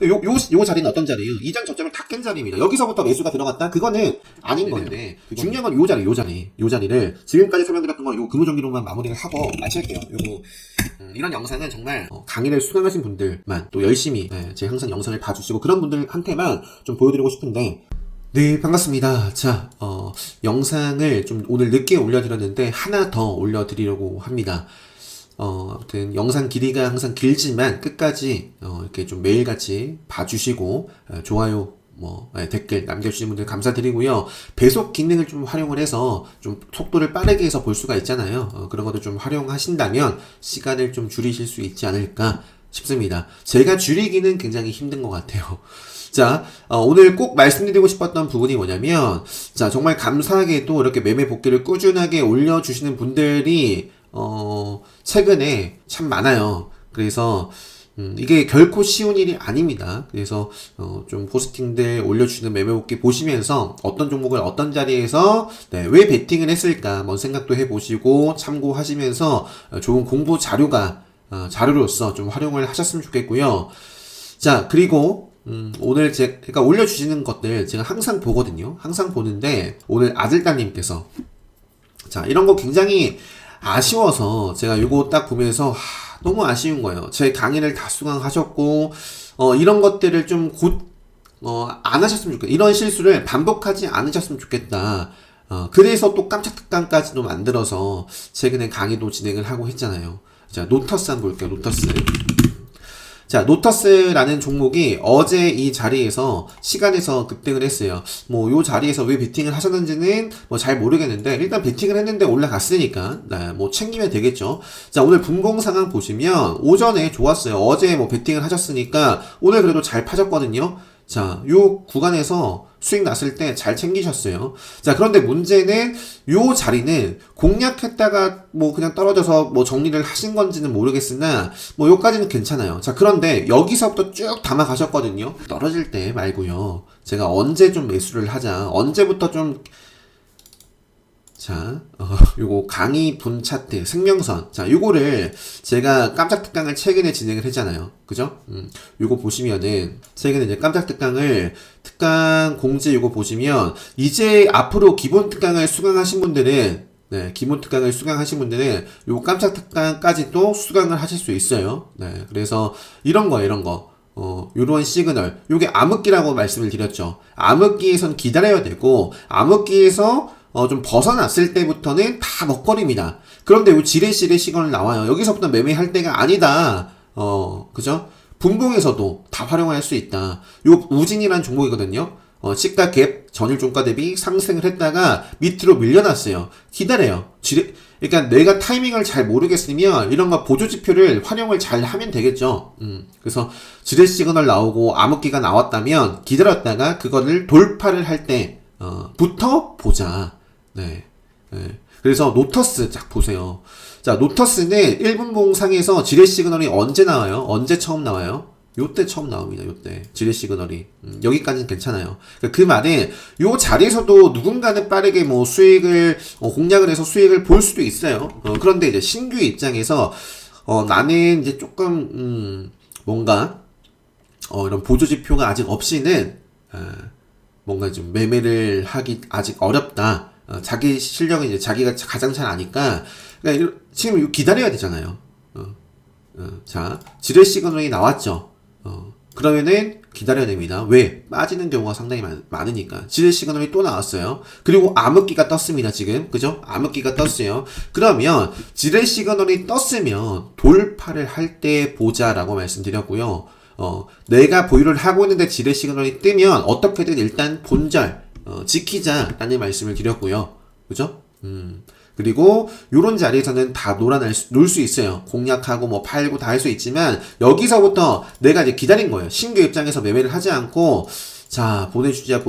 요 자리는 어떤 자리예요? 이장 저점을 다 깬 자리입니다. 여기서부터 매수가 들어갔다? 그거는 아닌 건데, 중요한 건 요 자리를, 지금까지 설명드렸던 거 요 금호정기로만 마무리를 하고 마칠게요. 요거, 이런 영상은 정말, 강의를 수강하신 분들만, 또 열심히, 제 항상 영상을 봐주시고, 그런 분들한테만 좀 보여드리고 싶은데, 네, 반갑습니다. 자, 영상을 좀 오늘 늦게 올려드렸는데, 하나 더 올려드리려고 합니다. 아무튼 영상 길이가 항상 길지만 끝까지 이렇게 좀 매일같이 봐주시고 좋아요 댓글 남겨주시는 분들 감사드리고요. 배속 기능을 좀 활용을 해서 좀 속도를 빠르게 해서 볼 수가 있잖아요. 그런 것도 좀 활용하신다면 시간을 좀 줄이실 수 있지 않을까 싶습니다. 제가 줄이기는 굉장히 힘든 것 같아요. 자, 오늘 꼭 말씀드리고 싶었던 부분이 뭐냐면, 자, 정말 감사하게도 이렇게 매매 복귀를 꾸준하게 올려주시는 분들이 최근에 참 많아요. 그래서, 이게 결코 쉬운 일이 아닙니다. 그래서, 좀 포스팅들 올려주시는 매매복귀 보시면서 어떤 종목을 어떤 자리에서, 왜 베팅을 했을까, 한번 생각도 해보시고 참고하시면서 좋은 공부 자료로서 좀 활용을 하셨으면 좋겠고요. 자, 그리고, 오늘 제가 올려주시는 것들 제가 항상 보거든요. 항상 보는데, 오늘 아들딸님께서, 자, 이런 거 굉장히 아쉬워서 제가 요거 딱 보면서 너무 아쉬운 거예요. 제 강의를 다 수강하셨고 이런 것들을 좀 안 하셨으면 좋겠다. 이런 실수를 반복하지 않으셨으면 좋겠다. 그래서 또 깜짝 특강까지도 만들어서 최근에 강의도 진행을 하고 했잖아요. 자, 노터스 한번 볼게요. 노터스. 자, 노터스라는 종목이 어제 이 자리에서 시간에서 급등을 했어요. 요 자리에서 왜 베팅을 하셨는지는 잘 모르겠는데, 일단 베팅을 했는데 올라갔으니까, 챙기면 되겠죠. 자, 오늘 분봉 상황 보시면, 오전에 좋았어요. 어제 베팅을 하셨으니까, 오늘 그래도 잘 파졌거든요. 자, 요 구간에서 수익 났을 때 잘 챙기셨어요. 자, 그런데 문제는 요 자리는 공략했다가 그냥 떨어져서 정리를 하신 건지는 모르겠으나 요까지는 괜찮아요. 자, 그런데 여기서부터 쭉 담아 가셨거든요. 떨어질 때 말고요. 제가 언제 좀 매수를 하자. 언제부터 좀 자, 요거 강의 분 차트, 생명선. 자, 요거를 제가 깜짝 특강을 최근에 진행을 했잖아요. 그죠? 요거 보시면은, 최근에 이제 깜짝 특강 공지 요거 보시면, 이제 앞으로 기본 특강을 수강하신 분들은, 기본 특강을 수강하신 분들은, 요거 깜짝 특강까지도 수강을 하실 수 있어요. 그래서, 이런 거. 요런 시그널. 요게 암흑기라고 말씀을 드렸죠. 암흑기에선 기다려야 되고, 암흑기에서 좀 벗어났을 때부터는 다 먹거리입니다. 그런데 요 지레시레 시그널 나와요. 여기서부터 매매할 때가 아니다. 그죠? 분봉에서도 다 활용할 수 있다. 요 우진이라는 종목이거든요. 시가 갭 전일 종가 대비 상승을 했다가 밑으로 밀려났어요. 기다려요. 그러니까 내가 타이밍을 잘 모르겠으면 이런 거 보조 지표를 활용을 잘 하면 되겠죠. 그래서 지레 시그널 나오고 암흑기가 나왔다면 기다렸다가 그거를 돌파를 할 때부터 보자. 그래서 노터스 딱 보세요. 자, 노터스는 1분봉 상에서 지뢰 시그널이 언제 나와요? 언제 처음 나와요? 요때 처음 나옵니다. 요때 지뢰 시그널이 여기까지는 괜찮아요. 그 말은 요 자리에서도 누군가는 빠르게 수익을 공략을 해서 수익을 볼 수도 있어요. 그런데 이제 신규 입장에서 나는 이제 조금 뭔가 이런 보조 지표가 아직 없이는 뭔가 좀 매매를 하기 아직 어렵다. 자기 실력은 이제 자기가 가장 잘 아니까, 그러니까 지금 기다려야 되잖아요. 자, 지뢰 시그널이 나왔죠. 그러면은 기다려야 됩니다. 왜? 빠지는 경우가 상당히 많으니까. 지뢰 시그널이 또 나왔어요. 그리고 암흑기가 떴습니다, 지금. 그죠? 암흑기가 떴어요. 그러면, 지뢰 시그널이 떴으면 돌파를 할 때 보자라고 말씀드렸고요. 내가 보유를 하고 있는데 지뢰 시그널이 뜨면 어떻게든 일단 본절, 지키자라는 말씀을 드렸고요. 그죠? 그리고 요런 자리에서는 다 놀 수 있어요. 공략하고 팔고 다 할 수 있지만 여기서부터 내가 이제 기다린 거예요. 신규 입장에서 매매를 하지 않고 자, 보내주자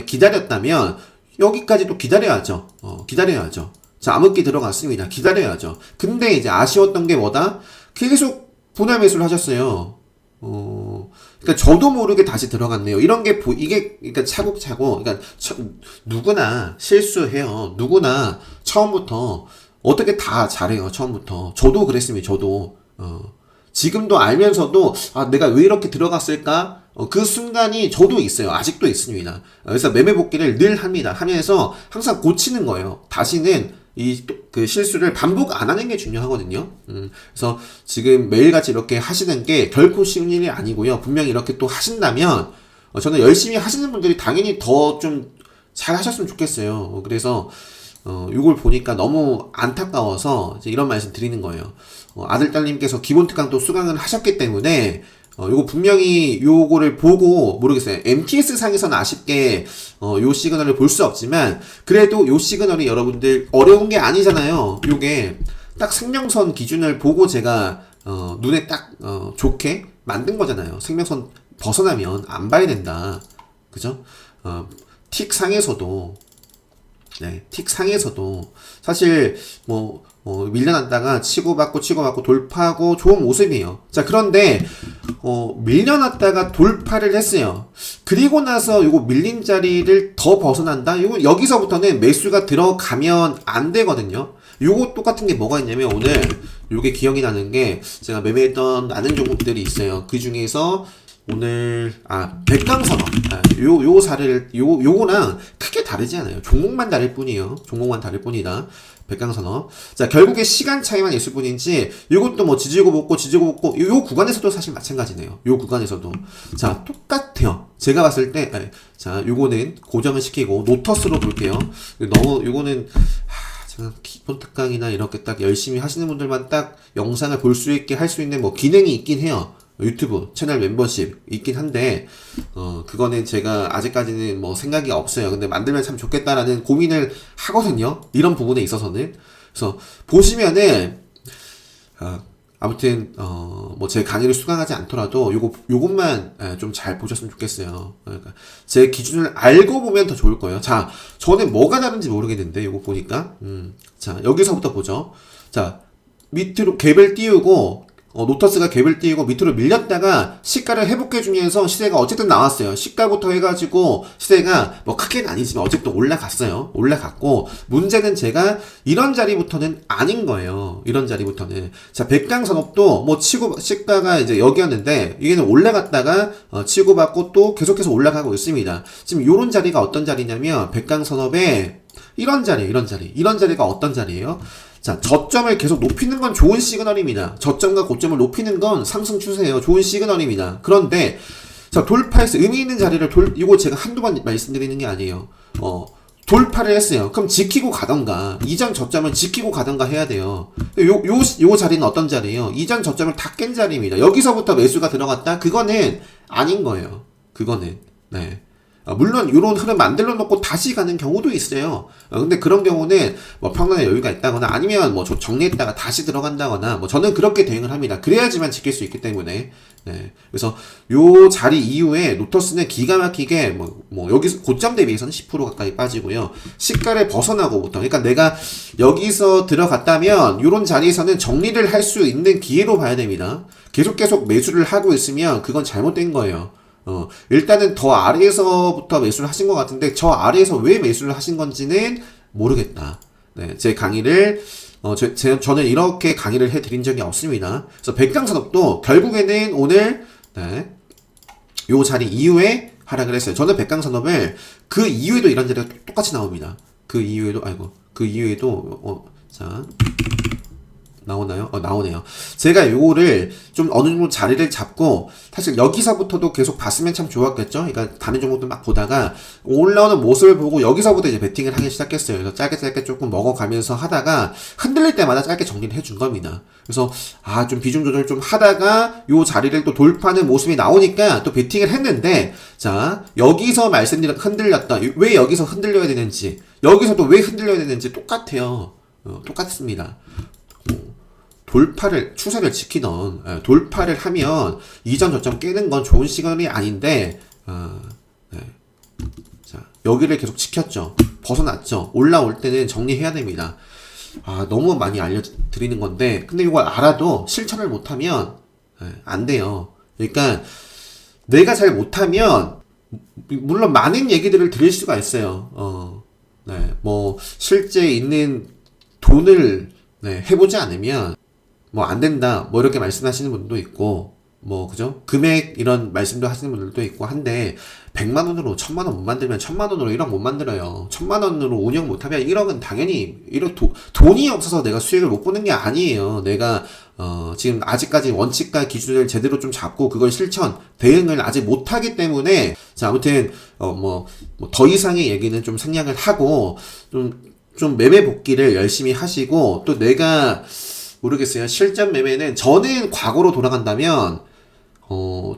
기다렸다면 여기까지 또 기다려야죠. 기다려야죠. 자, 암흑기 들어갔습니다. 기다려야죠. 근데 이제 아쉬웠던 게 뭐다? 계속 분할 매수를 하셨어요. 그러니까 저도 모르게 다시 들어갔네요. 이런 게 이게 그러니까 차곡차곡, 그러니까 누구나 실수해요. 누구나 처음부터 어떻게 다 잘해요. 처음부터 저도 그랬습니다. 저도 지금도 알면서도 내가 왜 이렇게 들어갔을까? 그 순간이 저도 있어요. 아직도 있습니다. 그래서 매매 복귀를 늘 합니다. 하면서 항상 고치는 거예요. 다시는 그 실수를 반복 안 하는 게 중요하거든요. 그래서 지금 매일같이 이렇게 하시는 게 결코 쉬운 일이 아니고요. 분명히 이렇게 또 하신다면, 저는 열심히 하시는 분들이 당연히 더 좀 잘 하셨으면 좋겠어요. 그래서, 요걸 보니까 너무 안타까워서 이제 이런 말씀 드리는 거예요. 아들, 딸님께서 기본 특강 또 수강을 하셨기 때문에, 요거 분명히 요거를 보고 모르겠어요. MTS 상에서는 아쉽게 요 시그널을 볼 수 없지만 그래도 요 시그널이 여러분들 어려운 게 아니잖아요. 요게 딱 생명선 기준을 보고 제가 눈에 딱 좋게 만든 거잖아요. 생명선 벗어나면 안 봐야 된다. 그죠? 틱 상에서도 틱 상에서도 사실 밀려났다가 치고받고 돌파하고 좋은 모습이에요. 자, 그런데 밀려났다가 돌파를 했어요. 그리고 나서 요거 밀린 자리를 더 벗어난다? 요거 여기서부터는 매수가 들어가면 안 되거든요. 요거 똑같은 게 뭐가 있냐면 오늘 요게 기억이 나는 게 제가 매매했던 많은 종목들이 있어요. 그 중에서 오늘 백강선업 요 사례를 요거랑 크게 다르지 않아요. 종목만 다를 뿐이에요. 종목만 다를 뿐이다. 백강선업. 자, 결국에 시간 차이만 있을 뿐이지 요것도 뭐 지지고 볶고 요 구간에서도 사실 마찬가지네요. 요 구간에서도. 자, 똑같아요. 제가 봤을 때 자, 요거는 고정을 시키고 노터스로 볼게요. 너무 요거는 제가 기본 특강이나 이렇게 딱 열심히 하시는 분들만 딱 영상을 볼 수 있게 할 수 있는 뭐 기능이 있긴 해요. 유튜브 채널 멤버십 있긴 한데 그거는 제가 아직까지는 뭐 생각이 없어요. 근데 만들면 참 좋겠다라는 고민을 하거든요. 이런 부분에 있어서는. 그래서 보시면은 아무튼 뭐 제 강의를 수강하지 않더라도 요것만 좀 잘 보셨으면 좋겠어요. 그러니까 제 기준을 알고 보면 더 좋을 거예요. 자, 저는 뭐가 다른지 모르겠는데 요거 보니까 자, 여기서부터 보죠. 자, 밑으로 갭을 띄우고 노터스가 갭을 띄우고 밑으로 밀렸다가 시가를 회복해주면서 시세가 어쨌든 나왔어요. 시가부터 해가지고 시세가 뭐 크게는 아니지만 어쨌든 올라갔어요. 올라갔고 문제는 제가 이런 자리부터는 아닌 거예요. 이런 자리부터는. 자, 백강산업도 뭐 치고 시가가 이제 여기였는데 이게는 올라갔다가 치고받고 또 계속해서 올라가고 있습니다. 지금 요런 자리가 어떤 자리냐면 백강산업의 이런 자리가 어떤 자리예요? 자, 저점을 계속 높이는 건 좋은 시그널입니다. 저점과 고점을 높이는 건 상승 추세예요. 좋은 시그널입니다. 그런데 자, 돌파해서 의미 있는 자리를 이거 제가 한두 번 말씀드리는 게 아니에요. 돌파를 했어요. 그럼 지키고 가던가 이전 저점을 지키고 가던가 해야 돼요. 요 자리는 어떤 자리예요? 이전 저점을 다 깬 자리입니다. 여기서부터 매수가 들어갔다? 그거는 아닌 거예요. 그거는. 네. 물론 이런 흐름 만들어 놓고 다시 가는 경우도 있어요. 근데 그런 경우는 뭐 평론에 여유가 있다거나 아니면 뭐 정리했다가 다시 들어간다거나 뭐 저는 그렇게 대응을 합니다. 그래야지만 지킬 수 있기 때문에. 네. 그래서 요 자리 이후에 노터스는 기가 막히게 뭐 여기서 고점 대비해서는 10% 가까이 빠지고요. 시가를 벗어나고부터. 그러니까 내가 여기서 들어갔다면 요런 자리에서는 정리를 할 수 있는 기회로 봐야 됩니다. 계속 매수를 하고 있으면 그건 잘못된 거예요. 일단은 더 아래에서부터 매수를 하신 것 같은데 저 아래에서 왜 매수를 하신 건지는 모르겠다. 네, 제 강의를 저는 이렇게 강의를 해드린 적이 없습니다. 그래서 백강산업도 결국에는 오늘 요 자리 이후에 하락을 했어요. 저는 백강산업을 그 이후에도 이런 자리가 똑같이 나옵니다. 그 이후에도 자 나오나요? 나오네요. 제가 요거를 좀 어느 정도 자리를 잡고 사실 여기서부터도 계속 봤으면 참 좋았겠죠? 그러니까 다른 종목들 막 보다가 올라오는 모습을 보고 여기서부터 이제 베팅을 하기 시작했어요. 그래서 짧게 조금 먹어가면서 하다가 흔들릴 때마다 짧게 정리를 해준 겁니다. 그래서 좀 비중 조절 좀 하다가 요 자리를 또 돌파하는 모습이 나오니까 또 베팅을 했는데 자, 여기서 말씀드린 흔들렸다. 왜 여기서 흔들려야 되는지 여기서도 왜 흔들려야 되는지 똑같아요. 똑같습니다. 추세를 지키던 돌파를 하면 이전 저점 깨는 건 좋은 시간이 아닌데 자, 여기를 계속 지켰죠. 벗어났죠. 올라올 때는 정리해야 됩니다. 너무 많이 알려드리는 건데 근데 이걸 알아도 실천을 못하면 안 돼요. 그러니까 내가 잘 못하면 물론 많은 얘기들을 드릴 수가 있어요. 뭐 실제 있는 돈을 해보지 않으면 뭐 안 된다 뭐 이렇게 말씀하시는 분도 있고 뭐 그죠? 금액 이런 말씀도 하시는 분들도 있고 한데 100만 원으로 1000만 원 못 만들면 1000만 원으로 1억 못 만들어요. 1000만 원으로 운영 못하면 1억은 당연히 1억 돈이 없어서 내가 수익을 못 보는 게 아니에요. 내가 지금 아직까지 원칙과 기준을 제대로 좀 잡고 그걸 실천 대응을 아직 못하기 때문에 자 아무튼 뭐 더 이상의 얘기는 좀 생략을 하고 좀 매매 복귀를 열심히 하시고 또 내가 모르겠어요. 실전 매매는 저는 과거로 돌아간다면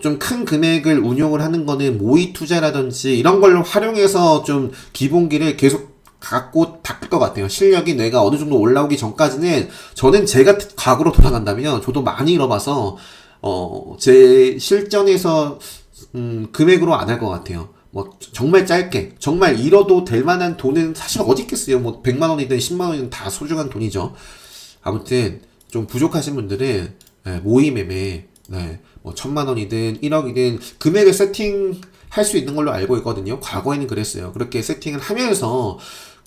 좀 큰 금액을 운용을 하는 거는 모의 투자라든지 이런 걸로 활용해서 좀 기본기를 계속 갖고 닦을 것 같아요. 실력이 내가 어느 정도 올라오기 전까지는 저는 제가 과거로 돌아간다면 저도 많이 잃어봐서 제 실전에서 금액으로 안 할 것 같아요. 뭐 정말 짧게 정말 잃어도 될 만한 돈은 사실 어디 있겠어요. 뭐 100만 원이든 10만 원이든 다 소중한 돈이죠. 아무튼 좀 부족하신 분들은 모의 매매 뭐 1000만 원이든 1억이든 금액을 세팅할 수 있는 걸로 알고 있거든요. 과거에는 그랬어요. 그렇게 세팅을 하면서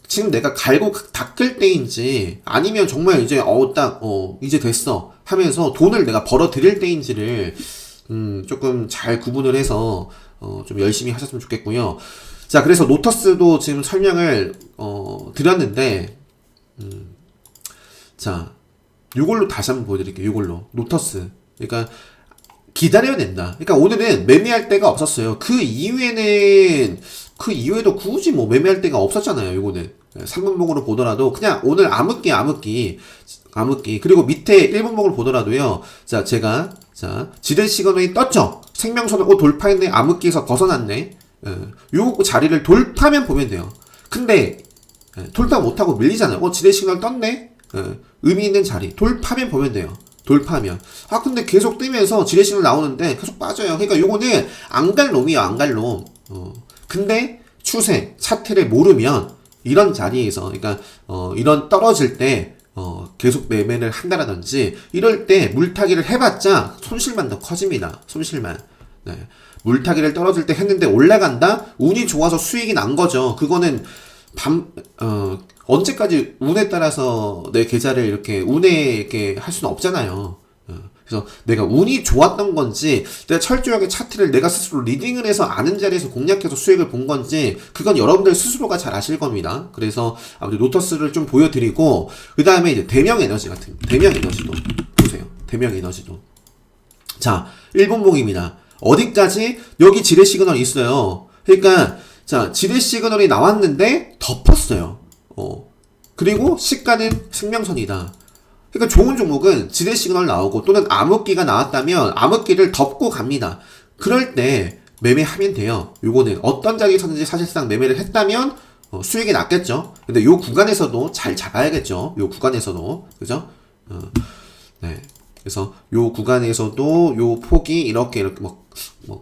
지금 내가 갈고 닦을 때인지 아니면 정말 이제 이제 됐어 하면서 돈을 내가 벌어 들일 때인지를 조금 잘 구분을 해서 좀 열심히 하셨으면 좋겠고요. 자, 그래서 노터스도 지금 설명을 드렸는데 자, 요걸로 다시 한번 보여드릴게요. 요걸로 노터스. 그러니까 기다려야 된다. 그러니까 오늘은 매매할 데가 없었어요. 그 이후에도 굳이 뭐 매매할 데가 없었잖아요. 요거는 3분봉으로 보더라도 그냥 오늘 암흑기 그리고 밑에 1분봉을 보더라도요. 자, 제가 지대 시그널이 떴죠. 생명선을 돌파했네. 암흑기에서 벗어났네. 요 자리를 돌파면 보면 돼요. 근데 돌파 못하고 밀리잖아요. 지대 시그널 떴네. 의미 있는 자리 돌파면 보면 돼요. 돌파하면 근데 계속 뜨면서 지뢰신을 나오는데 계속 빠져요. 그러니까 요거는 안 갈 놈이에요. 안 갈 놈. 근데 추세 차트를 모르면 이런 자리에서 그러니까 이런 떨어질 때 계속 매매를 한다라든지 이럴 때 물타기를 해봤자 손실만 더 커집니다. 손실만. 네. 물타기를 떨어질 때 했는데 올라간다? 운이 좋아서 수익이 난 거죠. 그거는 언제까지 운에 따라서 내 계좌를 이렇게 운에 이렇게 할 수는 없잖아요. 그래서 내가 운이 좋았던 건지, 내가 철저하게 차트를 내가 스스로 리딩을 해서 아는 자리에서 공략해서 수익을 본 건지, 그건 여러분들 스스로가 잘 아실 겁니다. 그래서 아무튼 노터스를 좀 보여드리고, 그 다음에 이제 대명 에너지도 보세요. 대명 에너지도. 자, 1분봉입니다. 어디까지? 여기 지뢰 시그널이 있어요. 그러니까, 자, 지뢰 시그널이 나왔는데 덮었어요. 그리고 시가는 생명선이다. 그러니까 좋은 종목은 지뢰 시그널 나오고 또는 암흑기가 나왔다면 암흑기를 덮고 갑니다. 그럴 때 매매하면 돼요. 요거는 어떤 자리에서든지 사실상 매매를 했다면 수익이 났겠죠. 근데 요 구간에서도 잘 잡아야겠죠. 요 구간에서도. 그죠? 네. 그래서 요 구간에서도 요 폭이 이렇게 뭐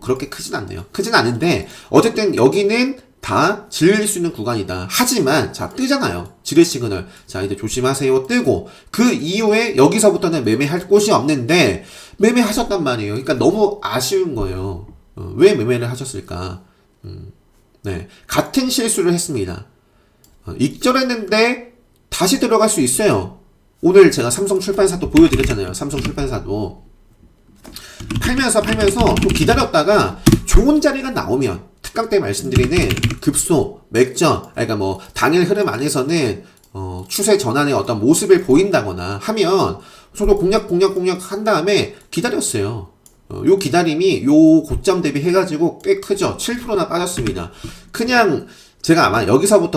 그렇게 크진 않네요. 크진 않은데 어쨌든 여기는 다 질릴 수 있는 구간이다. 하지만 자 뜨잖아요. 지뢰 시그널. 자 이제 조심하세요. 뜨고 그 이후에 여기서부터는 매매할 곳이 없는데 매매하셨단 말이에요. 그러니까 너무 아쉬운 거예요. 왜 매매를 하셨을까? 네, 같은 실수를 했습니다. 익절했는데 다시 들어갈 수 있어요. 오늘 제가 삼성 출판사도 보여드렸잖아요. 삼성 출판사도 팔면서 또 기다렸다가 좋은 자리가 나오면 특강 때 말씀드리는 급소, 맥점, 그러니까 뭐 당일 흐름 안에서는 추세 전환의 어떤 모습을 보인다거나 하면 저도 공략 한 다음에 기다렸어요. 요 기다림이 요 고점 대비 해가지고 꽤 크죠. 7%나 빠졌습니다. 그냥 제가 아마 여기서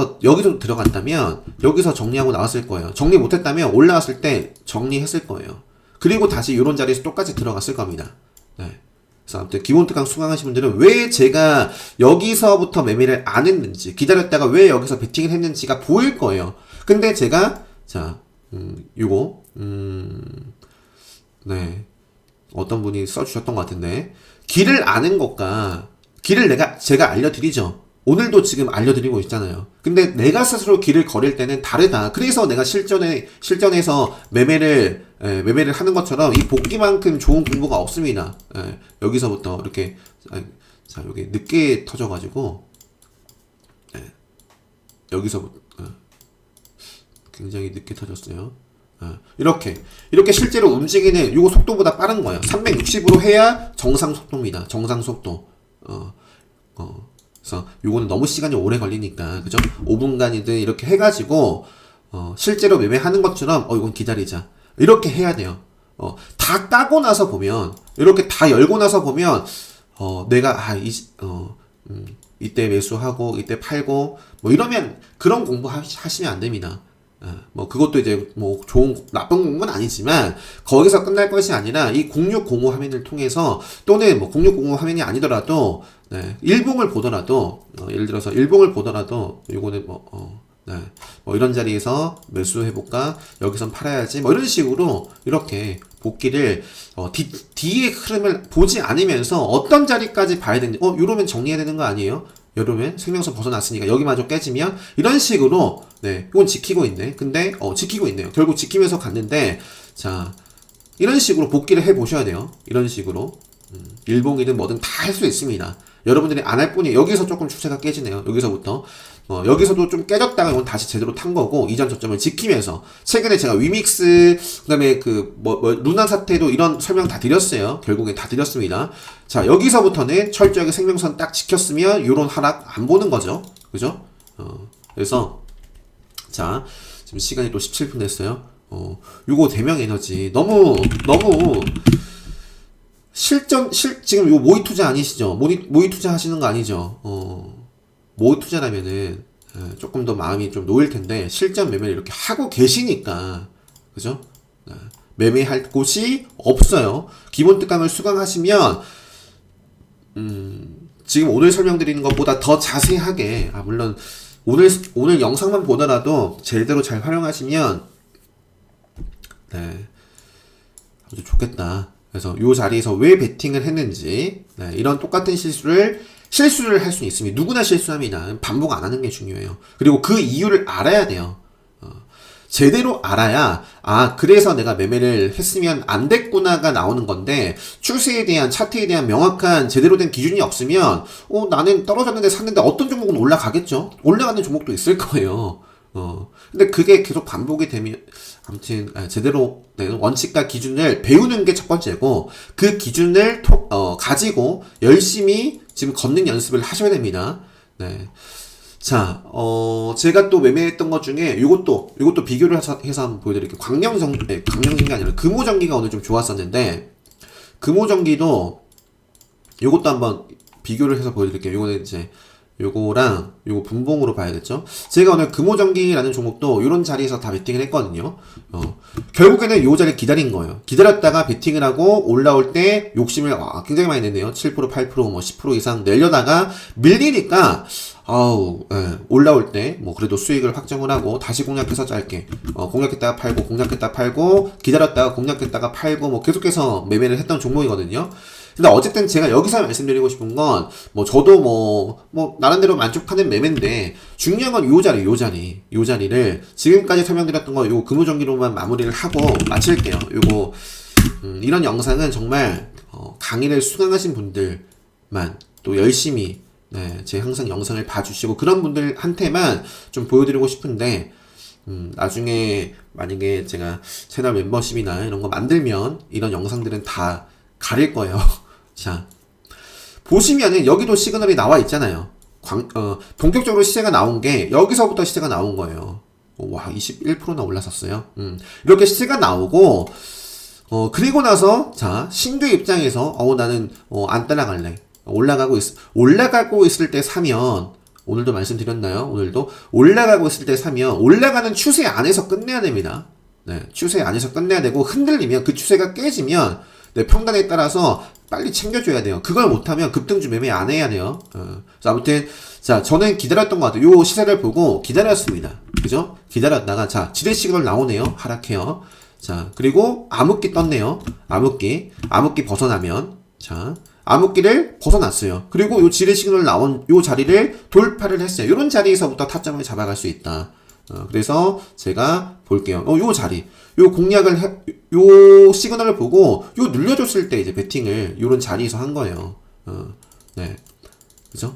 들어갔다면 여기서 정리하고 나왔을 거예요. 정리 못했다면 올라왔을 때 정리했을 거예요. 그리고 다시 요런 자리에서 똑같이 들어갔을 겁니다. 네. 그래서 아무튼 기본 특강 수강하신 분들은 왜 제가 여기서부터 매매를 안 했는지, 기다렸다가 왜 여기서 베팅을 했는지가 보일 거예요. 근데 제가 네, 어떤 분이 써주셨던 것 같은데, 길을 아는 것과 길을 제가 알려드리죠. 오늘도 지금 알려드리고 있잖아요. 근데 내가 스스로 길을 걸을 때는 다르다. 그래서 내가 실전에서 매매를 하는 것처럼 이 복귀만큼 좋은 공부가 없습니다. 여기서부터 이렇게, 자, 여기 늦게 터져가지고, 여기서부터, 굉장히 늦게 터졌어요. 이렇게 실제로 움직이는 요거 속도보다 빠른 거예요. 360으로 해야 정상 속도입니다. 정상 속도. 그래서 요거는 너무 시간이 오래 걸리니까, 그죠? 5분간이든 이렇게 해가지고, 실제로 매매하는 것처럼, 이건 기다리자. 이렇게 해야 돼요. 다 까고 나서 보면, 이렇게 다 열고 나서 보면, 내가, 이때 매수하고, 이때 팔고, 뭐 이러면, 그런 공부 하시면 안 됩니다. 뭐 그것도 이제 뭐 나쁜 공부는 아니지만 거기서 끝날 것이 아니라 이 0605 화면을 통해서 또는 뭐 0605 화면이 아니더라도 일봉을 보더라도 예를 들어서 일봉을 보더라도 요거는 뭐 이런 자리에서 매수해볼까, 여기선 팔아야지, 뭐 이런 식으로 이렇게 복귀를 뒤의 흐름을 보지 않으면서 어떤 자리까지 봐야 되는지, 요러면 정리해야 되는 거 아니에요? 여러분 생명선 벗어났으니까 여기마저 깨지면 이런 식으로 이건 지키고 있네. 근데 지키고 있네요. 결국 지키면서 갔는데, 자 이런 식으로 복귀를 해 보셔야 돼요. 이런 식으로 일봉이든 뭐든 다 할 수 있습니다. 여러분들이 안 할 뿐이에요. 여기서 조금 추세가 깨지네요. 여기서부터 여기서도 좀 깨졌다가 이건 다시 제대로 탄 거고, 이전 저점을 지키면서 최근에 제가 위믹스 그다음에 루나 사태도 이런 설명 다 드렸어요. 결국에 다 드렸습니다. 자 여기서부터는 철저하게 생명선 딱 지켰으면 요런 하락 안 보는 거죠. 그죠? 그래서 자 지금 시간이 또 17분 됐어요. 요거 대명 에너지 너무 지금 요 모의 투자 아니시죠? 모의 투자 하시는 거 아니죠? 모의 투자라면은 조금 더 마음이 좀 놓일 텐데, 실전 매매를 이렇게 하고 계시니까, 그죠? 매매할 곳이 없어요. 기본 특강을 수강하시면, 지금 오늘 설명드리는 것보다 더 자세하게, 물론, 오늘 영상만 보더라도 제대로 잘 활용하시면, 아주 좋겠다. 그래서 요 자리에서 왜 베팅을 했는지, 이런 똑같은 실수를 할 수 있습니다. 누구나 실수합니다. 반복 안 하는 게 중요해요. 그리고 그 이유를 알아야 돼요. 제대로 알아야, 그래서 내가 매매를 했으면 안 됐구나가 나오는 건데, 추세에 대한, 차트에 대한 명확한 제대로 된 기준이 없으면, 나는 떨어졌는데 샀는데 어떤 종목은 올라가겠죠? 올라가는 종목도 있을 거예요. 근데 그게 계속 반복이 되면, 아무튼, 제대로 된 원칙과 기준을 배우는 게 첫 번째고, 그 기준을 가지고 열심히 지금 걷는 연습을 하셔야 됩니다. 자, 제가 또 매매했던 것 중에 요것도 비교를 해서 한번 보여드릴게요. 광명전기가 아니라 금호전기가 오늘 좀 좋았었는데, 금호전기도 요것도 한번 비교를 해서 보여드릴게요. 요거는 이제 요거랑 요거 분봉으로 봐야겠죠. 제가 오늘 금호전기라는 종목도 요런 자리에서 다 베팅을 했거든요. 결국에는 요 자리 기다린 거예요. 기다렸다가 베팅을 하고 올라올 때 욕심을 굉장히 많이 냈네요. 7%, 8%, 뭐 10% 이상 내려다가 밀리니까 올라올 때 뭐 그래도 수익을 확정을 하고 다시 공략해서 짧게 공략했다가 팔고, 공략했다가 팔고, 기다렸다가 공략했다가 팔고, 뭐 계속해서 매매를 했던 종목이거든요. 근데 어쨌든 제가 여기서 말씀드리고 싶은 건, 저도 뭐 나름대로 만족하는 매매인데, 중요한 건 요 자리를 지금까지 설명드렸던 거 요 금호전기로만 마무리를 하고 마칠게요. 요거 이런 영상은 정말 강의를 수강하신 분들만 또 열심히 제 항상 영상을 봐주시고 그런 분들한테만 좀 보여드리고 싶은데, 나중에 만약에 제가 채널 멤버십이나 이런 거 만들면 이런 영상들은 다 가릴 거예요. 자, 보시면은 여기도 시그널이 나와 있잖아요. 본격적으로 시세가 나온 게 여기서부터 시세가 나온 거예요. 와, 21%나 올라섰어요. 이렇게 시세가 나오고, 그리고 나서, 자, 신규 입장에서, 나는, 안 따라갈래. 올라가고 있을 때 사면, 오늘도 말씀드렸나요? 오늘도 올라가고 있을 때 사면, 올라가는 추세 안에서 끝내야 됩니다. 추세 안에서 끝내야 되고, 흔들리면, 그 추세가 깨지면, 평단에 따라서 빨리 챙겨줘야 돼요. 그걸 못하면 급등주 매매 안 해야 돼요. 아무튼, 자, 저는 기다렸던 것 같아요. 요 시세를 보고 기다렸습니다. 그죠? 기다렸다가, 자, 지뢰 시그널 나오네요. 하락해요. 자, 그리고 암흑기 떴네요. 암흑기 벗어나면, 자, 암흑기를 벗어났어요. 그리고 요 지뢰 시그널 나온 요 자리를 돌파를 했어요. 요런 자리에서부터 타점을 잡아갈 수 있다. 그래서 제가 볼게요. 요 자리. 요 시그널을 보고, 요 눌려줬을 때 이제 베팅을 요런 자리에서 한 거예요. 그죠?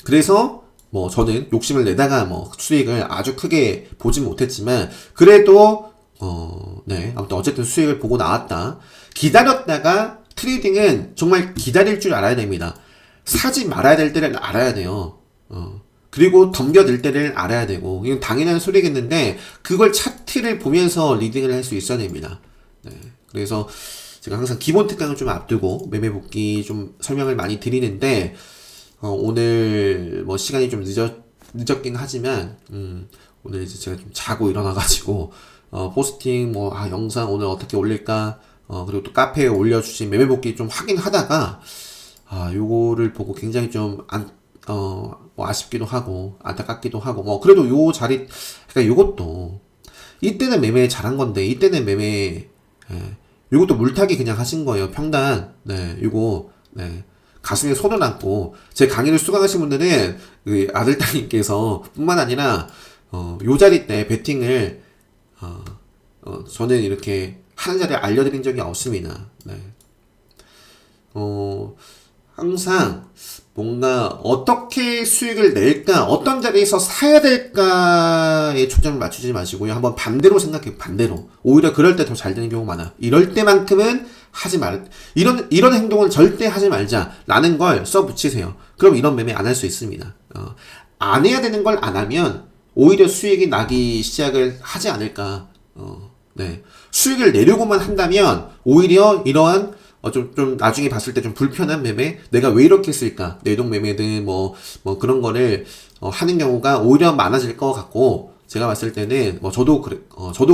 그래서 뭐 저는 욕심을 내다가 뭐 수익을 아주 크게 보진 못했지만 그래도 네, 아무튼 어쨌든 수익을 보고 나왔다. 기다렸다가 트레이딩은 정말 기다릴 줄 알아야 됩니다. 사지 말아야 될 때를 알아야 돼요. 그리고 덤벼들 때를 알아야 되고, 이건 당연한 소리겠는데, 그걸 차트를 보면서 리딩을 할 수 있어야 됩니다. 네. 그래서 제가 항상 기본 특강을 좀 앞두고 매매 복귀 좀 설명을 많이 드리는데, 오늘 뭐 시간이 좀 늦었긴 하지만, 오늘 이제 제가 좀 자고 일어나가지고, 포스팅 뭐, 영상 오늘 어떻게 올릴까, 그리고 또 카페에 올려주신 매매 복귀 좀 확인하다가, 요거를 보고 굉장히 좀 뭐 아쉽기도 하고, 안타깝기도 하고, 뭐, 그래도 요 자리, 그러니까 요것도, 이때는 매매 잘한 건데, 이때는 매매, 요것도 물타기 그냥 하신 거예요. 평단, 네, 요거, 네. 가슴에 손을 얹고, 제 강의를 수강하신 분들은, 그 아들, 딸님께서, 뿐만 아니라, 요 자리 때 베팅을, 저는 이렇게 하는 자리를 알려드린 적이 없습니다. 네. 항상 뭔가 어떻게 수익을 낼까, 어떤 자리에서 사야 될까에 초점을 맞추지 마시고요. 한번 반대로 생각해요. 반대로. 오히려 그럴 때 더 잘 되는 경우가 많아. 이럴 때만큼은 하지 말, 이런 행동을 절대 하지 말자. 라는 걸 써붙이세요. 그럼 이런 매매 안 할 수 있습니다. 안 해야 되는 걸 안 하면 오히려 수익이 나기 시작을 하지 않을까. 네. 수익을 내려고만 한다면 오히려 이러한 좀 나중에 봤을 때 좀 불편한 매매, 내가 왜 이렇게 했을까, 내동 매매든 뭐 그런 거를 하는 경우가 오히려 많아질 것 같고, 제가 봤을 때는 뭐 저도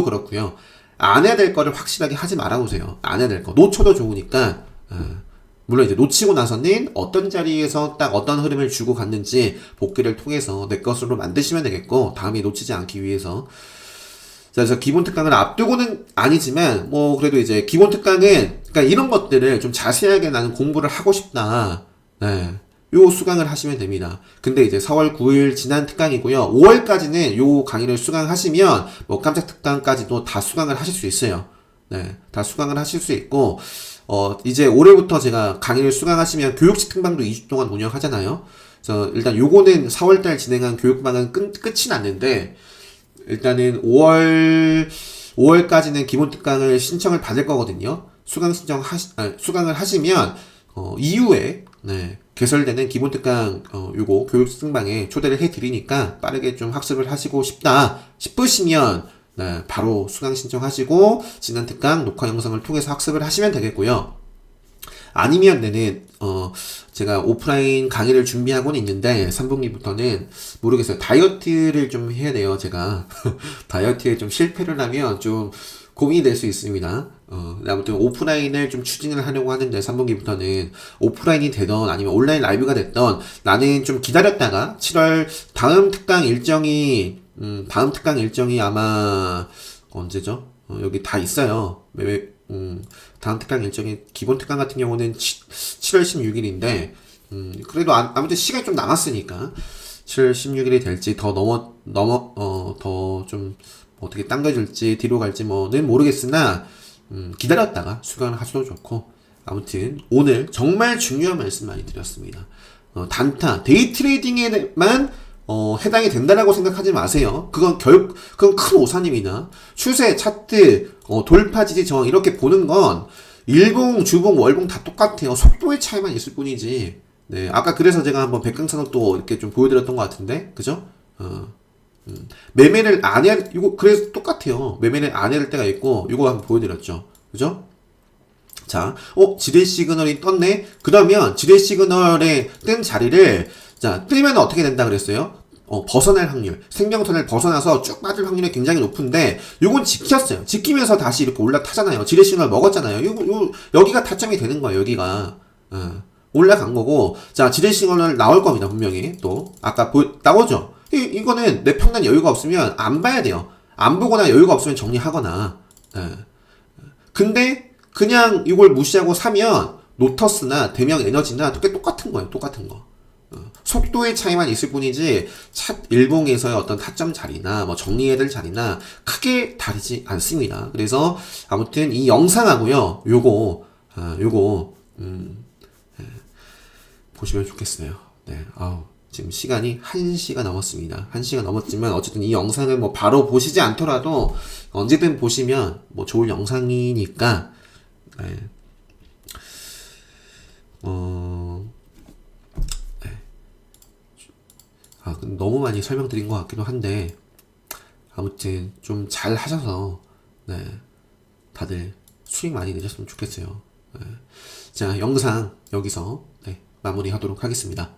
그렇고요. 안 해야 될 거를 확실하게 하지 말아보세요. 안 해야 될 거 놓쳐도 좋으니까. 물론 이제 놓치고 나서는 어떤 자리에서 딱 어떤 흐름을 주고 갔는지 복귀를 통해서 내 것으로 만드시면 되겠고, 다음에 놓치지 않기 위해서. 그래서 기본 특강을 앞두고는 아니지만, 뭐, 그래도 이제 기본 특강은, 그러니까 이런 것들을 좀 자세하게 나는 공부를 하고 싶다. 네. 요 수강을 하시면 됩니다. 근데 이제 4월 9일 지난 특강이고요. 5월까지는 요 강의를 수강하시면, 뭐, 깜짝 특강까지도 다 수강을 하실 수 있어요. 네. 다 수강을 하실 수 있고, 이제 올해부터 제가 강의를 수강하시면 교육직 특강도 2주 동안 운영하잖아요. 그래서 일단 요거는 4월달 진행한 교육방은 끝이 났는데, 일단은 5월까지는 기본 특강을 신청을 받을 거거든요. 수강을 하시면, 이후에, 네, 개설되는 기본 특강, 요거, 교육 승방에 초대를 해 드리니까 빠르게 좀 학습을 하시고 싶다 싶으시면, 네, 바로 수강 신청하시고, 지난 특강 녹화 영상을 통해서 학습을 하시면 되겠고요. 아니면은 제가 오프라인 강의를 준비하고는 있는데 3분기부터는 모르겠어요. 다이어트를 좀 해야 돼요. 제가 다이어트에 좀 실패를 하면 좀 고민이 될 수 있습니다. 아무튼 오프라인을 좀 추진을 하려고 하는데 3분기부터는 오프라인이 되던 아니면 온라인 라이브가 됐던, 나는 좀 기다렸다가 7월 다음 특강 일정이 아마 언제죠? 여기 다 있어요. 다음 특강 일정이, 기본 특강 같은 경우는 7월 16일인데, 그래도 아무튼 시간이 좀 남았으니까, 7월 16일이 될지, 더 더 좀, 어떻게 당겨질지, 뒤로 갈지 뭐는 모르겠으나, 기다렸다가 수강을 하셔도 좋고, 아무튼, 오늘 정말 중요한 말씀 많이 드렸습니다. 단타, 데이 트레이딩에만 해당이 된다라고 생각하지 마세요. 그건 큰 오산입니다. 추세, 차트, 돌파, 지지, 저항, 이렇게 보는 건, 일봉, 주봉, 월봉 다 똑같아요. 속도의 차이만 있을 뿐이지. 네. 아까 그래서 제가 한번 백강산업도 이렇게 좀 보여드렸던 것 같은데, 그죠? 매매를 안 해야, 이거, 그래서 똑같아요. 매매를 안 해야 될 때가 있고, 이거 한번 보여드렸죠. 그죠? 자, 지뢰 시그널이 떴네? 그러면 지뢰 시그널에 뜬 자리를, 자, 뜨면 어떻게 된다 그랬어요? 벗어날 확률, 생명선을 벗어나서 쭉 빠질 확률이 굉장히 높은데, 요건 지켰어요. 지키면서 다시 이렇게 올라타잖아요. 지뢰 시그널 먹었잖아요. 여기가 타점이 되는 거예요. 여기가 올라간 거고, 자, 지뢰 시그널 나올 겁니다. 분명히. 또 아까 나오죠. 이거는 내 평단 여유가 없으면 안 봐야 돼요. 안 보거나 여유가 없으면 정리하거나. 근데 그냥 이걸 무시하고 사면 노터스나 대명 에너지나 똑같은 거예요. 똑같은 거. 속도의 차이만 있을 뿐이지 일봉에서의 어떤 타점 자리나 뭐 정리해야 될 자리나 크게 다르지 않습니다. 그래서 아무튼 이 영상하고요, 요거 보시면 좋겠어요. 네, 지금 시간이 1시가 넘었습니다. 1시가 넘었지만 어쨌든 이 영상을 뭐 바로 보시지 않더라도 언제든 보시면 뭐 좋은 영상이니까 네. 네. 근데 너무 많이 설명드린 것 같기도 한데 아무튼 좀 잘 하셔서 네. 다들 수익 많이 내셨으면 좋겠어요. 네. 자, 영상 여기서 네, 마무리하도록 하겠습니다.